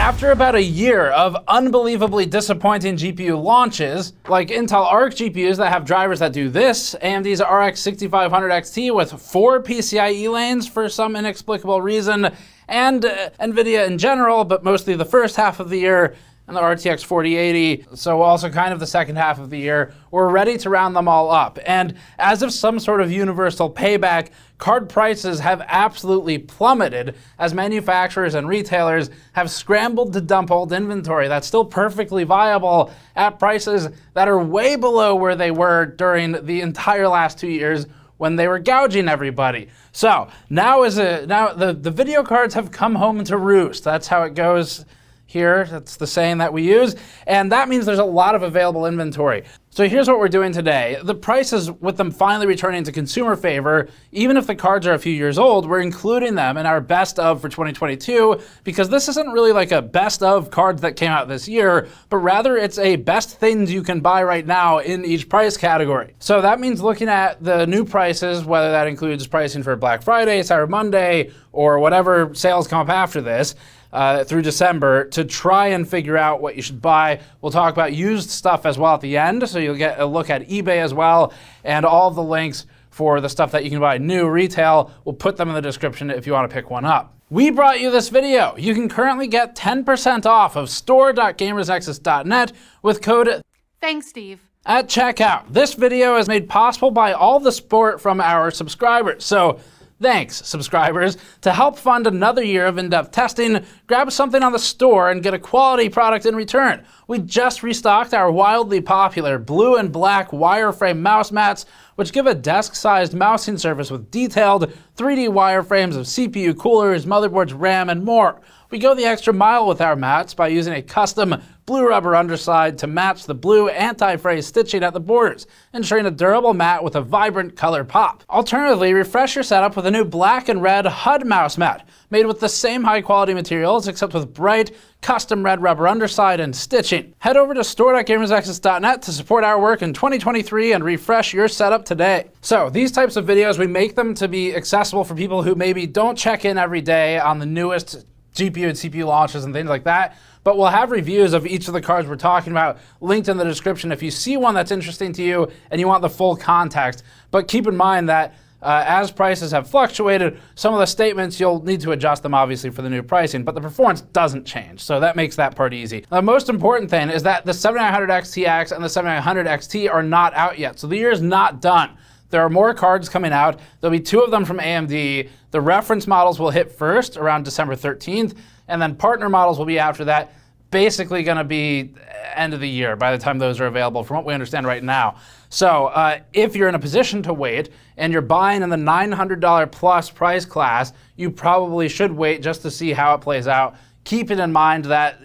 After about a year of unbelievably disappointing GPU launches, like Intel Arc GPUs that have drivers that do this, AMD's RX 6500 XT with 4 PCIe lanes for some inexplicable reason, and NVIDIA in general, but mostly the first half of the year, and the RTX 4080, so also kind of the second half of the year, we're ready to round them all up. And as if some sort of universal payback, card prices have absolutely plummeted as manufacturers and retailers have scrambled to dump old inventory that's still perfectly viable at prices that are way below where they were during the entire last 2 years when they were gouging everybody. So now the video cards have come home to roost. That's how it goes here. That's the saying that we use, and that means there's a lot of available inventory. So here's what we're doing today. The prices, with them finally returning to consumer favor, even if the cards are a few years old, we're including them in our best of for 2022, because this isn't really like a best of cards that came out this year, but rather it's a best things you can buy right now in each price category. So that means looking at the new prices, whether that includes pricing for Black Friday, Cyber Monday, or whatever sales come up after this, through December, to try and figure out what you should buy. We'll talk about used stuff as well at the end, so you'll get a look at eBay as well, and all the links for the stuff that you can buy new retail. We'll put them in the description if you want to pick one up. We brought you this video. You can currently get 10% off of store.gamersnexus.net with code Thanks, Steve. at checkout. This video is made possible by all the support from our subscribers. So thanks, subscribers. To help fund another year of in-depth testing, grab something on the store and get a quality product in return. We just restocked our wildly popular blue and black wireframe mouse mats, which give a desk-sized mousing surface with detailed 3D wireframes of CPU coolers, motherboards, RAM, and more. We go the extra mile with our mats by using a custom blue rubber underside to match the blue anti-fray stitching at the borders, ensuring a durable mat with a vibrant color pop. Alternatively, refresh your setup with a new black and red HUD mouse mat, made with the same high-quality materials except with bright, custom red rubber underside and stitching. Head over to store.gamersnexus.net to support our work in 2023 and refresh your setup today. So these types of videos, we make them to be accessible for people who maybe don't check in every day on the newest GPU and CPU launches and things like that, but we'll have reviews of each of the cards we're talking about linked in the description if you see one that's interesting to you and you want the full context. But keep in mind that as prices have fluctuated, some of the statements, you'll need to adjust them obviously for the new pricing, but the performance doesn't change, so that makes that part easy. The most important thing is that the 7900 XTX and the 7900 XT are not out yet, so the year is not done. There are more cards coming out. There'll be 2 of them from AMD. The reference models will hit first around December 13th, and then partner models will be after that. Basically going to be end of the year by the time those are available, from what we understand right now. So if you're in a position to wait and you're buying in the $900 plus price class, you probably should wait just to see how it plays out. Keep it in mind that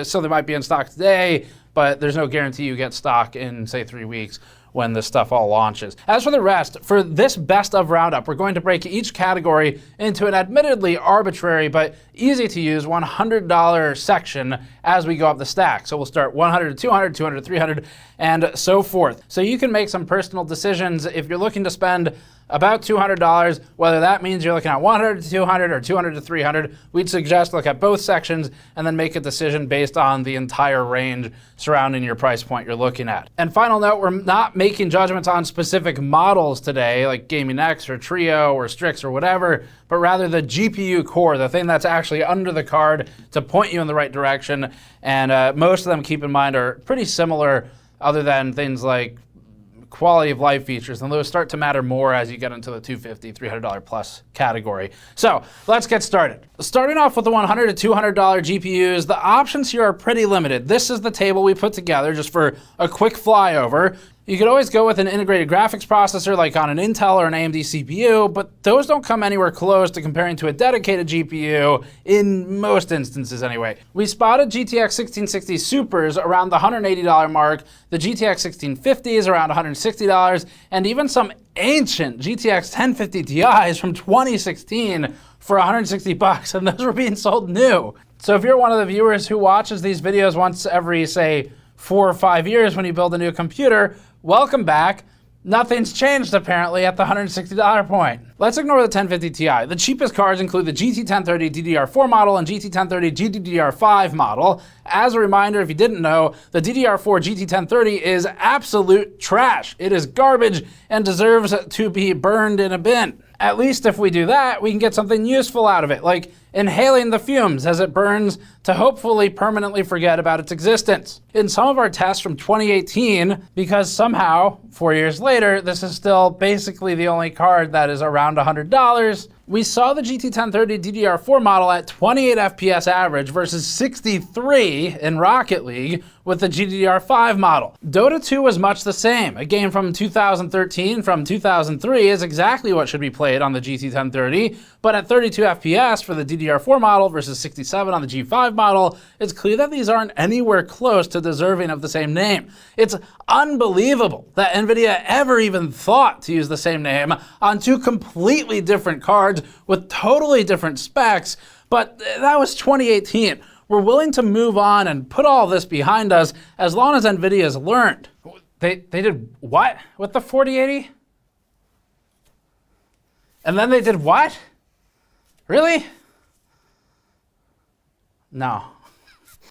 so they might be in stock today, but there's no guarantee you get stock in, say, 3 weeks when this stuff all launches. As for the rest, for this best of roundup, we're going to break each category into an admittedly arbitrary but easy to use $100 section as we go up the stack. So we'll start 100 to 200, 200 to 300, and so forth. So you can make some personal decisions if you're looking to spend about $200, whether that means you're looking at 100 to 200 or 200 to 300. We'd suggest look at both sections and then make a decision based on the entire range surrounding your price point you're looking at. And final note, we're not making judgments on specific models today, like Gaming X or Trio or Strix or whatever, but rather the GPU core, the thing that's actually under the card to point you in the right direction. And most of them, keep in mind, are pretty similar, other than things like quality of life features, and those start to matter more as you get into the $250, $300 plus category. So let's get started. Starting off with the $100 to $200 GPUs, the options here are pretty limited. This is the table we put together just for a quick flyover. You could always go with an integrated graphics processor like on an Intel or an AMD CPU, but those don't come anywhere close to comparing to a dedicated GPU in most instances anyway. We spotted GTX 1660 Supers around the $180 mark, the GTX 1650s around $160, and even some ancient GTX 1050 Ti's from 2016 for $160, and those were being sold new. So if you're one of the viewers who watches these videos once every, say, 4 or 5 years when you build a new computer, welcome back. Nothing's changed apparently at the $160 point. Let's ignore the 1050 Ti. The cheapest cards include the GT 1030 DDR4 model and GT 1030 GDDR5 model. As a reminder, if you didn't know, the DDR4 GT 1030 is absolute trash. It is garbage and deserves to be burned in a bin. At least if we do that, we can get something useful out of it, like inhaling the fumes as it burns to hopefully permanently forget about its existence. In some of our tests from 2018, because somehow, 4 years later, this is still basically the only card that is around $100, we saw the GT 1030 DDR4 model at 28 FPS average versus 63 in Rocket League with the GDDR5 model. Dota 2 was much the same. A game from 2013 from 2003 is exactly what should be played on the GT 1030, but at 32 FPS for the DDR4 model versus 67 on the G5 model, it's clear that these aren't anywhere close to deserving of the same name. It's unbelievable that NVIDIA ever even thought to use the same name on two completely different cards with totally different specs, but that was 2018. We're willing to move on and put all this behind us as long as NVIDIA's learned. They did what with the 4080? And then they did what? Really? No.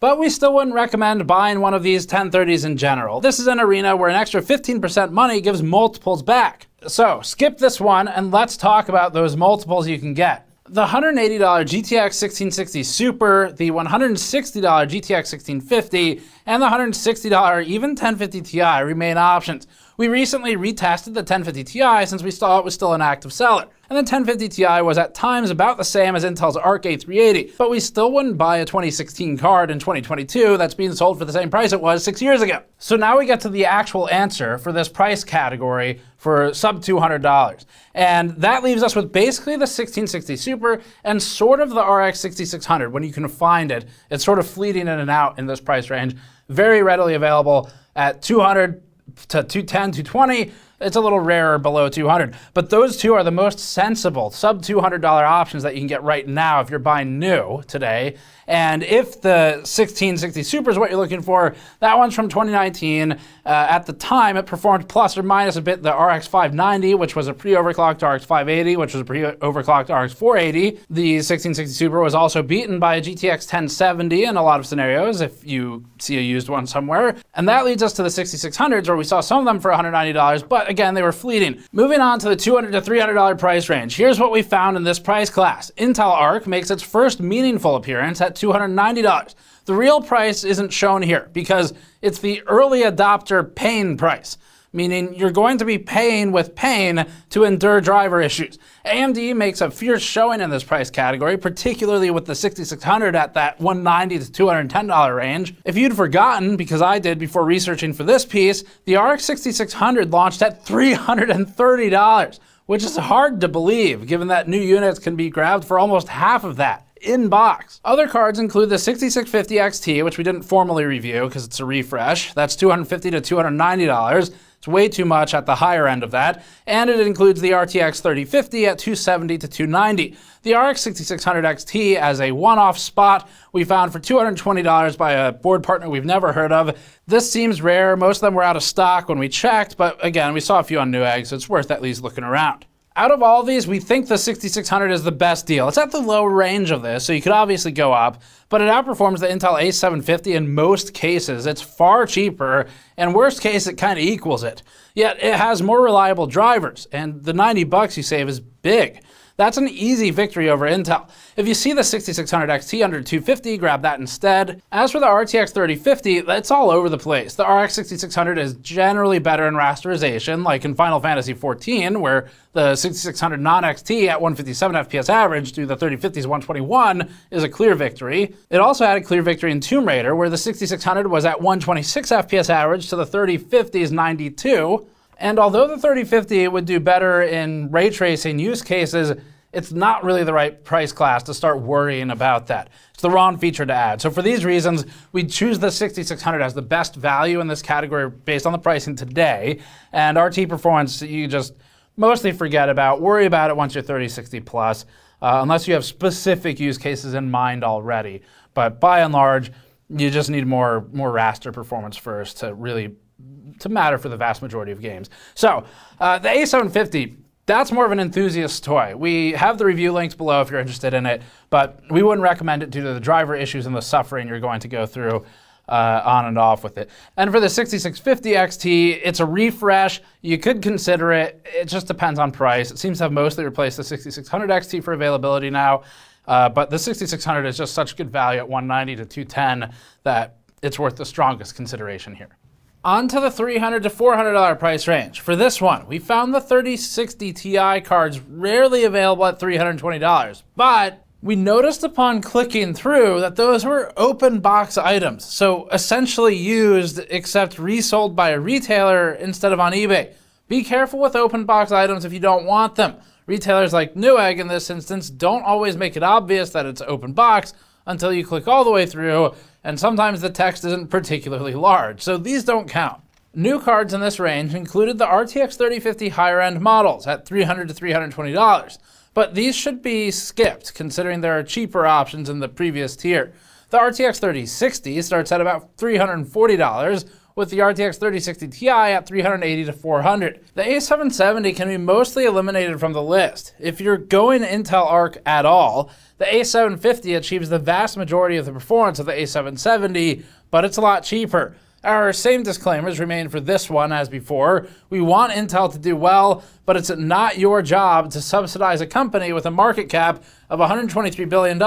But we still wouldn't recommend buying one of these 1030s in general. This is an arena where an extra 15% money gives multiples back. So skip this one and let's talk about those multiples you can get. The $180 GTX 1660 Super, the $160 GTX 1650, and the $160 even 1050 Ti remain options. We recently retested the 1050 Ti since we saw it was still an active seller. And the 1050 Ti was at times about the same as Intel's Arc A380, but we still wouldn't buy a 2016 card in 2022 that's being sold for the same price it was 6 years ago. So now we get to the actual answer for this price category for sub $200. And that leaves us with basically the 1660 Super and sort of the RX 6600 when you can find it. It's sort of fleeting in and out in this price range. Very readily available at 200 to 210, 220. It's a little rarer below 200, but those two are the most sensible sub $200 options that you can get right now if you're buying new today. And if the 1660 Super is what you're looking for, that one's from 2019. At the time, it performed plus or minus a bit the RX 590, which was a pre-overclocked RX 580, which was a pre-overclocked RX 480. The 1660 Super was also beaten by a GTX 1070 in a lot of scenarios, if you see a used one somewhere. And that leads us to the 6600s, where we saw some of them for $190, but again, they were fleeting. Moving on to the $200 to $300 price range, here's what we found in this price class. Intel Arc makes its first meaningful appearance at $290. The real price isn't shown here because it's the early adopter pain price, meaning you're going to be paying with pain to endure driver issues. AMD makes a fierce showing in this price category, particularly with the 6600 at that $190 to $210 range. If you'd forgotten, because I did before researching for this piece, the RX 6600 launched at $330, which is hard to believe given that new units can be grabbed for almost half of that in box. Other cards include the 6650 XT, which we didn't formally review because it's a refresh. That's $250 to $290. It's way too much at the higher end of that. And it includes the RTX 3050 at $270 to $290. The RX 6600 XT as a one-off spot we found for $220 by a board partner we've never heard of. This seems rare. Most of them were out of stock when we checked, but again, we saw a few on Newegg, so it's worth at least looking around. Out of all these, we think the 6600 is the best deal. It's at the low range of this, so you could obviously go up, but it outperforms the Intel A750 in most cases. It's far cheaper, and worst case, it kind of equals it. Yet it has more reliable drivers, and the $90 you save is big. That's an easy victory over Intel. If you see the 6600 XT under $250, grab that instead. As for the RTX 3050, it's all over the place. The RX 6600 is generally better in rasterization, like in Final Fantasy XIV, where the 6600 non-XT at 157 FPS average to the 3050's 121 is a clear victory. It also had a clear victory in Tomb Raider, where the 6600 was at 126 FPS average to the 3050's 92. And although the 3050 would do better in ray tracing use cases, it's not really the right price class to start worrying about that. It's the wrong feature to add. So for these reasons, we choose the 6600 as the best value in this category based on the pricing today. And RT performance, you just mostly forget about. Worry about it once you're 3060 plus, unless you have specific use cases in mind already. But by and large, you just need more raster performance first to really to matter for the vast majority of games. So the A750, that's more of an enthusiast toy. We have the review links below if you're interested in it, but we wouldn't recommend it due to the driver issues and the suffering you're going to go through on and off with it. And for the 6650 XT, it's a refresh. You could consider it. It just depends on price. It seems to have mostly replaced the 6600 XT for availability now, but the 6600 is just such good value at $190 to $210 that it's worth the strongest consideration here. On to the $300 to $400 price range. For this one, we found the 3060 Ti cards rarely available at $320, but we noticed upon clicking through that those were open box items, so essentially used except resold by a retailer instead of on eBay. Be careful with open box items if you don't want them. Retailers like Newegg in this instance don't always make it obvious that it's open box until you click all the way through, and sometimes the text isn't particularly large, so these don't count. New cards in this range included the RTX 3050 higher end models at $300 to $320, but these should be skipped considering there are cheaper options in the previous tier. The RTX 3060 starts at about $340, with the RTX 3060 Ti at $380 to $400. The A770 can be mostly eliminated from the list. If you're going Intel Arc at all, the A750 achieves the vast majority of the performance of the A770, but it's a lot cheaper. Our same disclaimers remain for this one as before. We want Intel to do well, but it's not your job to subsidize a company with a market cap of $123 billion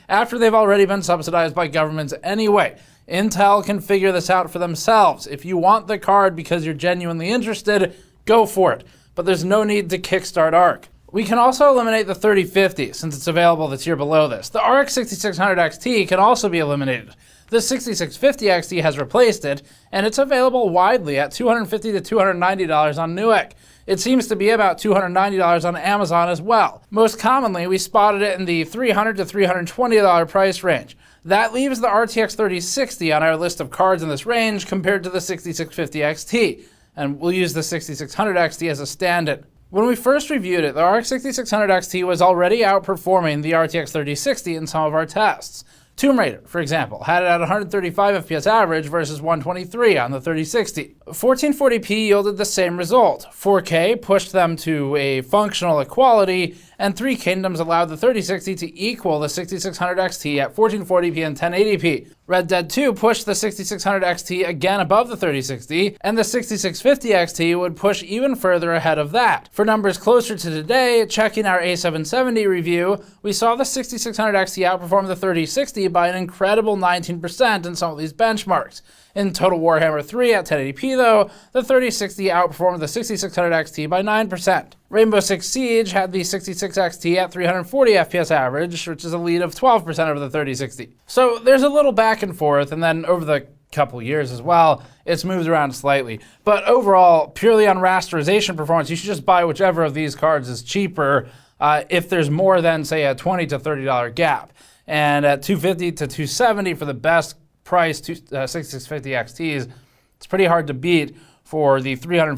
after they've already been subsidized by governments anyway. Intel can figure this out for themselves. If you want the card because you're genuinely interested, go for it. But there's no need to kickstart Arc. We can also eliminate the 3050 since it's available the tier below this. The RX 6600 XT can also be eliminated. The 6650 XT has replaced it, and it's available widely at $250 to $290 on Newegg. It seems to be about $290 on Amazon as well. Most commonly, we spotted it in the $300 to $320 price range. That leaves the RTX 3060 on our list of cards in this range compared to the 6650 XT, and we'll use the 6600 XT as a stand-in. When we first reviewed it, the RX 6600 XT was already outperforming the RTX 3060 in some of our tests. Tomb Raider, for example, had it at 135 FPS average versus 123 on the 3060. 1440p yielded the same result. 4K pushed them to a functional equality, and Three Kingdoms allowed the 3060 to equal the 6600 XT at 1440p and 1080p. Red Dead 2 pushed the 6600 XT again above the 3060, and the 6650 XT would push even further ahead of that. For numbers closer to today, checking our A770 review, we saw the 6600 XT outperform the 3060 by an incredible 19% in some of these benchmarks. In Total Warhammer 3 at 1080p though, the 3060 outperformed the 6600 XT by 9%. Rainbow Six Siege had the 66 XT at 340 FPS average, which is a lead of 12% over the 3060. So there's a little back and forth, and then over the couple years as well, it's moved around slightly. But overall, purely on rasterization performance, you should just buy whichever of these cards is cheaper if there's more than, say, a $20 to $30 gap. And at $250 to $270 for the best price 6650 XTs, it's pretty hard to beat for the $340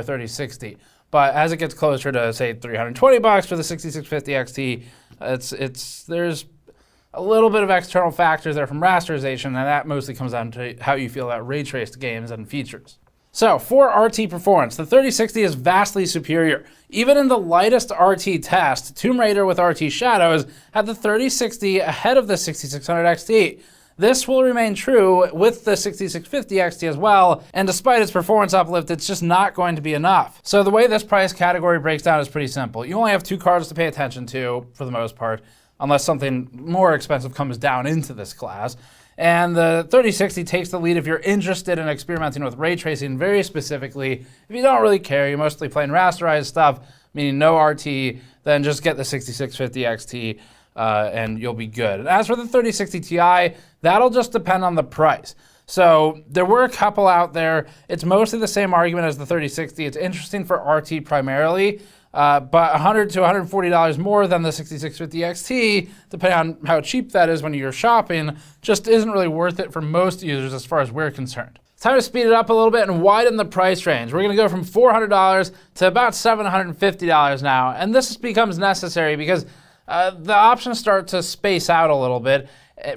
3060. But as it gets closer to, say, $320 for the 6650 XT, there's a little bit of external factors there from rasterization, and that mostly comes down to how you feel about ray traced games and features. So for RT performance, the 3060 is vastly superior. Even in the lightest RT test, Tomb Raider with RT Shadows had the 3060 ahead of the 6600 XT. This will remain true with the 6650 XT as well, and despite its performance uplift, it's just not going to be enough. So the way this price category breaks down is pretty simple. You only have two cards to pay attention to, for the most part, unless something more expensive comes down into this class. And the 3060 takes the lead if you're interested in experimenting with ray tracing very specifically. If you don't really care, you're mostly playing rasterized stuff, meaning no RT, then just get the 6650 XT and you'll be good. And as for the 3060 Ti, that'll just depend on the price. So there were a couple out there. It's mostly the same argument as the 3060. It's interesting for RT primarily, but $100 to $140 more than the 6650 XT, depending on how cheap that is when you're shopping, just isn't really worth it for most users as far as we're concerned. It's time to speed it up a little bit and widen the price range. We're gonna go from $400 to about $750 now, and this becomes necessary because the options start to space out a little bit,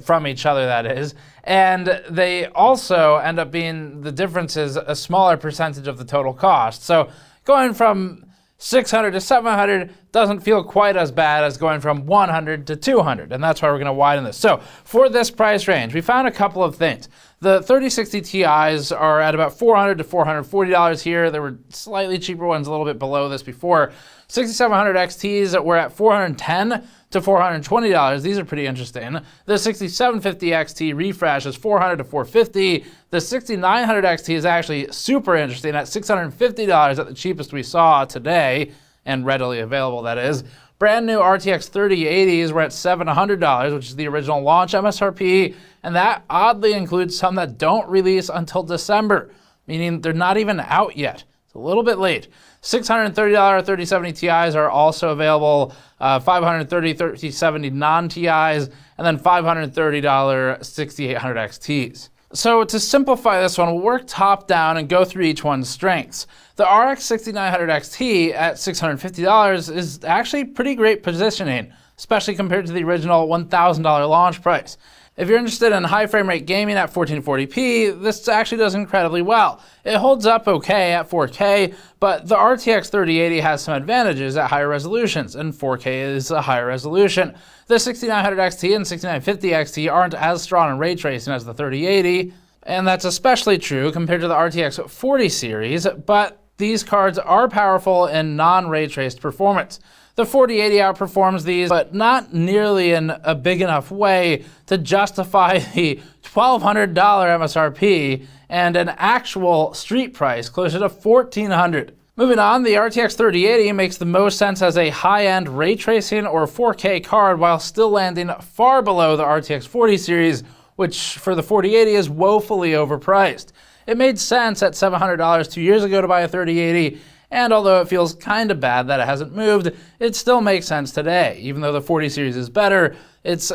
from each other, that is. And they also end up being, the difference is a smaller percentage of the total cost. So going from 600 to 700 doesn't feel quite as bad as going from 100 to 200, and that's why we're going to widen this. So for this price range, we found a couple of things. The 3060 Ti's are at about $400 to $440 here. There were slightly cheaper ones a little bit below this before. 6700 XTs were at $410 to $420. These are pretty interesting. The 6750 XT refresh is $400 to $450. The 6900 XT is actually super interesting at $650 at the cheapest we saw today, and readily available, that is. Brand new RTX 3080s were at $700, which is the original launch MSRP, and that oddly includes some that don't release until December, meaning they're not even out yet. It's a little bit late. $630 3070 Ti's are also available, $530 3070 non-Ti's, and then $530 6800 XTs. So to simplify this one, we'll work top down and go through each one's strengths. The RX 6900 XT at $650 is actually pretty great positioning, especially compared to the original $1,000 launch price. If you're interested in high frame rate gaming at 1440p, this actually does incredibly well. It holds up okay at 4K, but the RTX 3080 has some advantages at higher resolutions, and 4K is a higher resolution. The 6900 XT and 6950 XT aren't as strong in ray tracing as the 3080, and that's especially true compared to the RTX 40 series, but these cards are powerful in non-ray traced performance. The 4080 outperforms these, but not nearly in a big enough way to justify the $1,200 MSRP and an actual street price closer to $1,400. Moving on, the RTX 3080 makes the most sense as a high-end ray tracing or 4K card while still landing far below the RTX 40 series, which for the 4080 is woefully overpriced. It made sense at $700 2 years ago to buy a 3080, and although it feels kind of bad that it hasn't moved, it still makes sense today. Even though the 40 series is better, it's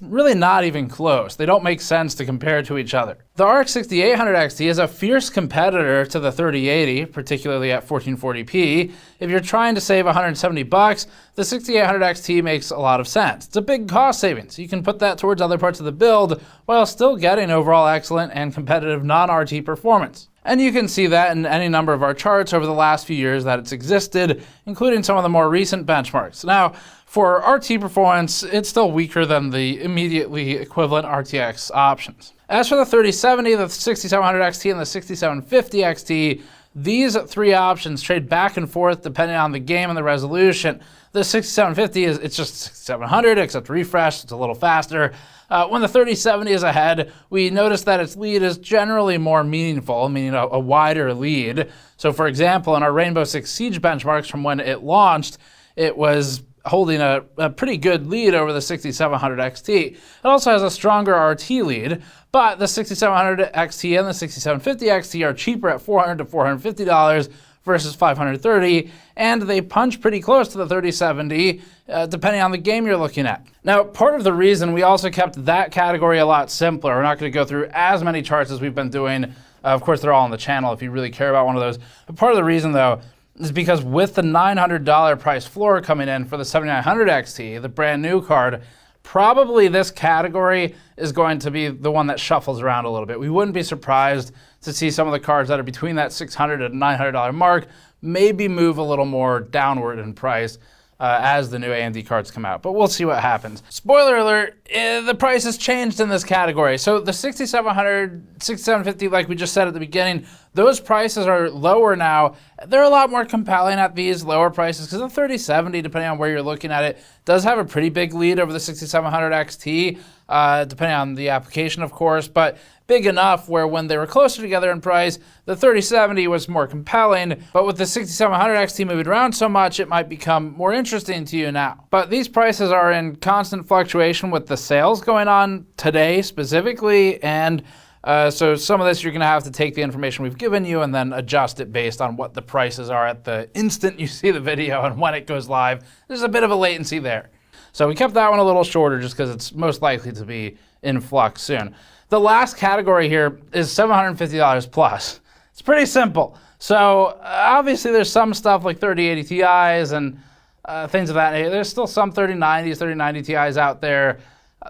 really not even close. They don't make sense to compare to each other. The RX 6800 XT is a fierce competitor to the 3080, particularly at 1440p. If you're trying to save $170, the 6800 XT makes a lot of sense. It's a big cost savings. You can put that towards other parts of the build while still getting overall excellent and competitive non-RT performance. And you can see that in any number of our charts over the last few years that it's existed, including some of the more recent benchmarks. Now, for RT performance, it's still weaker than the immediately equivalent RTX options. As for the 3070, the 6700 XT, and the 6750 XT, these three options trade back and forth depending on the game and the resolution. The 6750 it's just 6700, except refresh, it's a little faster. When the 3070 is ahead, we notice that its lead is generally more meaningful, meaning a wider lead. So for example, in our Rainbow Six Siege benchmarks from when it launched, it was holding a pretty good lead over the 6700 XT. It also has a stronger RT lead, but the 6700 XT and the 6750 XT are cheaper at $400 to $450 versus $530, and they punch pretty close to the 3070, depending on the game you're looking at. Now, part of the reason we also kept that category a lot simpler, we're not going to go through as many charts as we've been doing. Of course, they're all on the channel if you really care about one of those. But part of the reason, though, is because with the $900 price floor coming in for the 7900 XT, the brand new card, probably this category is going to be the one that shuffles around a little bit. We wouldn't be surprised to see some of the cards that are between that $600 and $900 mark maybe move a little more downward in price as the new AMD cards come out, but we'll see what happens. Spoiler alert, the price has changed in this category. So the 6700, 6750, like we just said at the beginning, those prices are lower now. They're a lot more compelling at these lower prices because the 3070, depending on where you're looking at it, does have a pretty big lead over the 6700 XT, depending on the application, of course, but big enough where when they were closer together in price, the 3070 was more compelling, but with the 6700 XT moving around so much, it might become more interesting to you now. But these prices are in constant fluctuation with the sales going on today specifically, and so some of this you're gonna have to take the information we've given you and then adjust it based on what the prices are at the instant you see the video and when it goes live. There's a bit of a latency there. So we kept that one a little shorter just because it's most likely to be in flux soon. The last category here is $750 plus. It's pretty simple. So obviously there's some stuff like 3080 Ti's and things of that nature. There's still some 3090s, 3090 Ti's out there.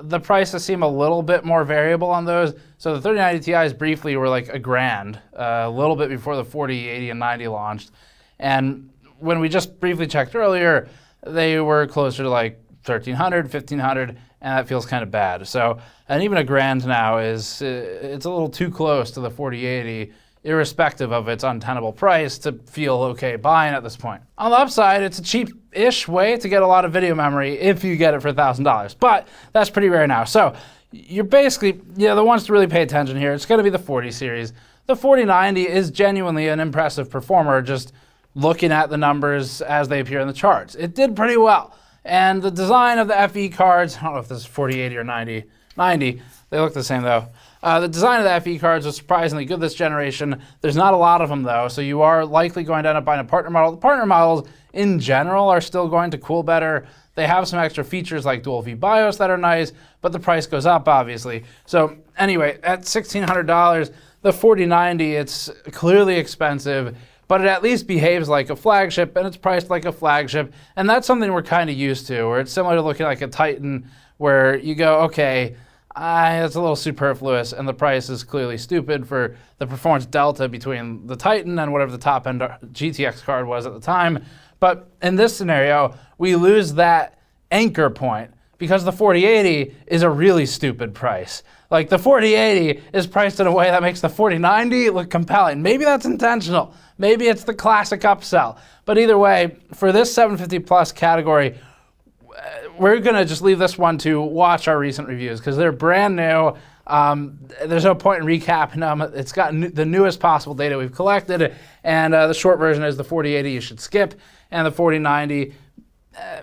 the prices seem a little bit more variable on those. So the 3090 Ti's briefly were like $1,000, a little bit before the 40, 80, and 90 launched. And when we just briefly checked earlier, they were closer to like 1,300, 1,500, and that feels kind of bad. So, and even $1,000 now it's a little too close to the 4080, irrespective of its untenable price, to feel okay buying at this point. On the upside, it's a cheap-ish way to get a lot of video memory if you get it for $1,000, but that's pretty rare now. So you're basically, the ones to really pay attention here, it's gonna be the 40 series. The 4090 is genuinely an impressive performer, just looking at the numbers as they appear in the charts. It did pretty well. And the design of the FE cards, I don't know if this is 4080 or 90, they look the same though. The design of the FE cards was surprisingly good this generation. There's not a lot of them though, so you are likely going to end up buying a partner model. The partner models in general are still going to cool better. They have some extra features like dual V BIOS that are nice, but the price goes up obviously. So anyway, at $1,600, the 4090, it's clearly expensive, but it at least behaves like a flagship and it's priced like a flagship. And that's something we're kind of used to, where it's similar to looking like a Titan, where you go, okay, that's a little superfluous, and the price is clearly stupid for the performance delta between the Titan and whatever the top-end GTX card was at the time. But in this scenario, we lose that anchor point because the 4080 is a really stupid price. Like, the 4080 is priced in a way that makes the 4090 look compelling. Maybe that's intentional. Maybe it's the classic upsell. But either way, for this 750 plus category, we're gonna just leave this one to watch our recent reviews because they're brand new. There's no point in recapping them. It's got the newest possible data we've collected, and the short version is the 4080 you should skip, and the 4090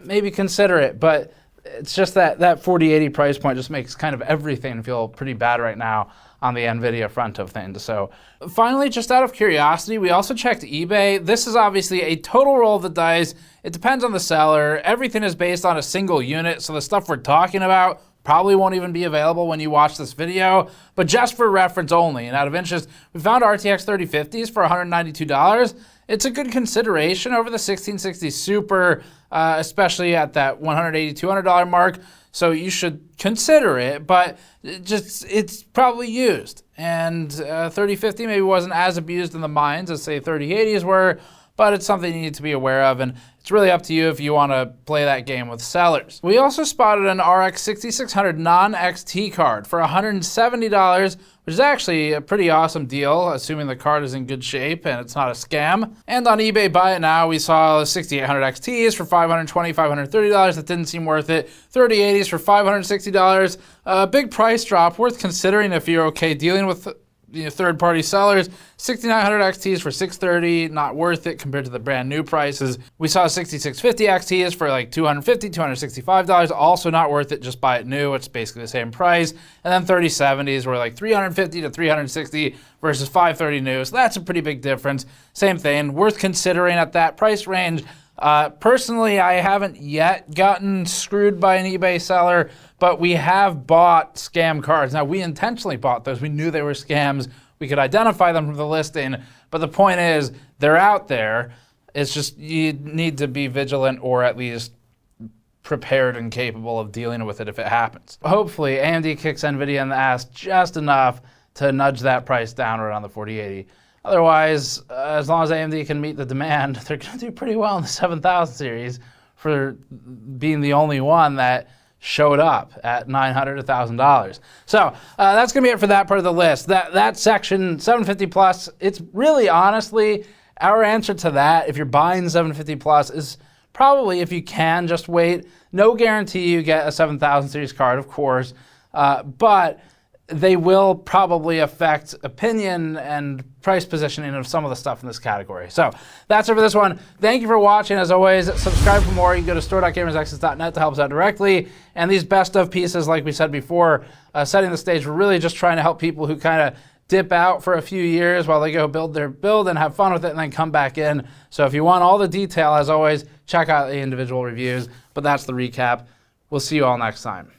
maybe consider it, but it's just that 4080 price point just makes kind of everything feel pretty bad right now on the NVIDIA front of things. So finally, just out of curiosity, we also checked eBay. This is obviously a total roll of the dice. It depends on the seller. Everything is based on a single unit, so the stuff we're talking about probably won't even be available when you watch this video, but just for reference only, and out of interest, we found RTX 3050s for $192. It's a good consideration over the 1660 Super, especially at that $180, $200 mark, so you should consider it, but it's probably used. And 3050 maybe wasn't as abused in the minds as, say, 3080s were, but it's something you need to be aware of, and it's really up to you if you want to play that game with sellers. We also spotted an RX 6600 non-XT card for $170, which is actually a pretty awesome deal, assuming the card is in good shape and it's not a scam. And on eBay Buy It Now, we saw 6800 XTs for $520, $530. That didn't seem worth it. 3080s for $560. A big price drop, worth considering if you're okay dealing with third-party sellers. 6900 XTs for $630, not worth it compared to the brand new prices. We saw 6650 XTs for like $250, $265, also not worth it, just buy it new, it's basically the same price. And then 3070s were like $350 to $360 versus $530 new, so that's a pretty big difference. Same thing, worth considering at that price range. Personally, I haven't yet gotten screwed by an eBay seller, but we have bought scam cards. Now, we intentionally bought those. We knew they were scams. We could identify them from the listing, but the point is, they're out there. It's just you need to be vigilant or at least prepared and capable of dealing with it if it happens. Hopefully, AMD kicks NVIDIA in the ass just enough to nudge that price downward on the 4080. Otherwise, as long as AMD can meet the demand, they're going to do pretty well in the 7000 series for being the only one that showed up at $900, $1,000. So that's going to be it for that part of the list. That section, 750 plus, it's really honestly, our answer to that, if you're buying 750 plus, is probably if you can just wait. No guarantee you get a 7000 series card, of course, but they will probably affect opinion and price positioning of some of the stuff in this category. So that's it for this one. Thank you for watching. As always, subscribe for more. You can go to store.gamersnexus.net to help us out directly. And these best of pieces, like we said before, setting the stage, we're really just trying to help people who kind of dip out for a few years while they go build their build and have fun with it and then come back in. So if you want all the detail, as always, check out the individual reviews. But that's the recap. We'll see you all next time.